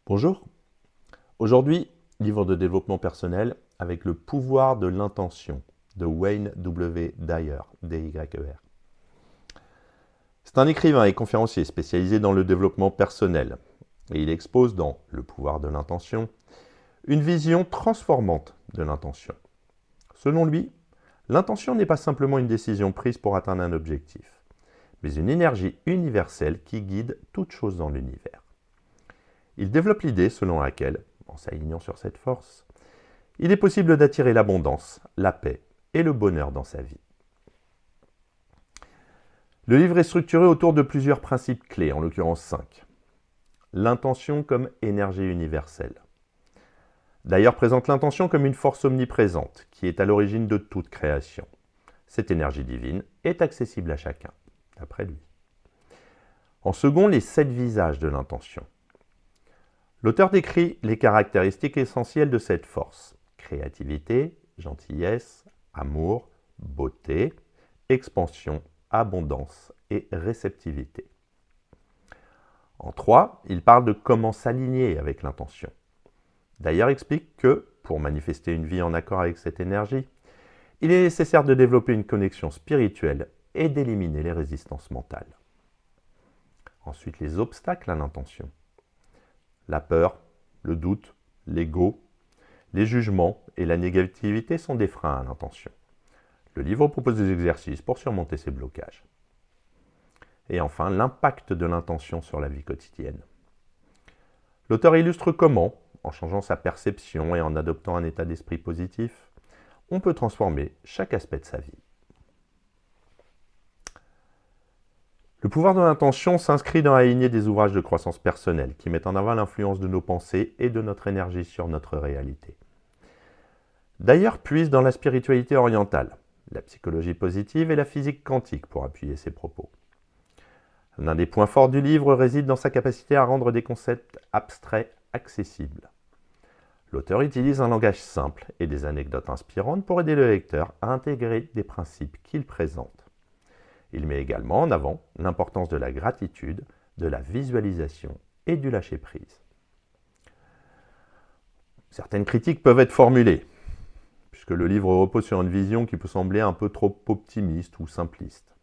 Bonjour, aujourd'hui, livre de développement personnel avec le pouvoir de l'intention de Wayne W. Dyer, D-Y-E-R. C'est un écrivain et conférencier spécialisé dans le développement personnel et il expose dans Le pouvoir de l'intention une vision transformante de l'intention. Selon lui, l'intention n'est pas simplement une décision prise pour atteindre un objectif, mais une énergie universelle qui guide toute chose dans l'univers. Il développe l'idée selon laquelle, en s'alignant sur cette force, il est possible d'attirer l'abondance, la paix et le bonheur dans sa vie. Le livre est structuré autour de plusieurs principes clés, en l'occurrence 5. L'intention comme énergie universelle. D'ailleurs, présente l'intention comme une force omniprésente qui est à l'origine de toute création. Cette énergie divine est accessible à chacun, d'après lui. En second, les 7 visages de l'intention. L'auteur décrit les caractéristiques essentielles de cette force. Créativité, gentillesse, amour, beauté, expansion, abondance et réceptivité. En 3, il parle de comment s'aligner avec l'intention. D'ailleurs, explique que, pour manifester une vie en accord avec cette énergie, il est nécessaire de développer une connexion spirituelle et d'éliminer les résistances mentales. Ensuite, les obstacles à l'intention. La peur, le doute, l'ego, les jugements et la négativité sont des freins à l'intention. Le livre propose des exercices pour surmonter ces blocages. Et enfin, l'impact de l'intention sur la vie quotidienne. L'auteur illustre comment, en changeant sa perception et en adoptant un état d'esprit positif, on peut transformer chaque aspect de sa vie. Le pouvoir de l'intention s'inscrit dans la lignée des ouvrages de croissance personnelle qui mettent en avant l'influence de nos pensées et de notre énergie sur notre réalité. D'ailleurs, puise dans la spiritualité orientale, la psychologie positive et la physique quantique pour appuyer ses propos. L'un des points forts du livre réside dans sa capacité à rendre des concepts abstraits accessibles. L'auteur utilise un langage simple et des anecdotes inspirantes pour aider le lecteur à intégrer des principes qu'il présente. Il met également en avant l'importance de la gratitude, de la visualisation et du lâcher-prise. Certaines critiques peuvent être formulées, puisque le livre repose sur une vision qui peut sembler un peu trop optimiste ou simpliste.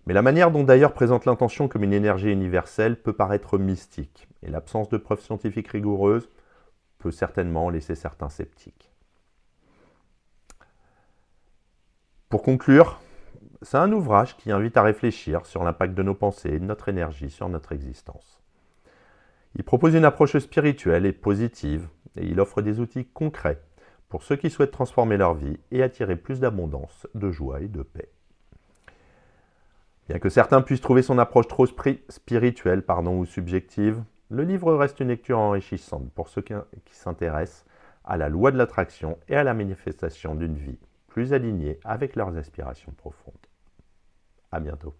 Mais la manière dont Dyer présente l'intention comme une énergie universelle peut paraître mystique, et l'absence de preuves scientifiques rigoureuses peut certainement laisser certains sceptiques. Pour conclure, c'est un ouvrage qui invite à réfléchir sur l'impact de nos pensées et de notre énergie sur notre existence. Il propose une approche spirituelle et positive et il offre des outils concrets pour ceux qui souhaitent transformer leur vie et attirer plus d'abondance, de joie et de paix. Bien que certains puissent trouver son approche trop spirituelle ou subjective, le livre reste une lecture enrichissante pour ceux qui s'intéressent à la loi de l'attraction et à la manifestation d'une vie plus alignée avec leurs aspirations profondes. À bientôt.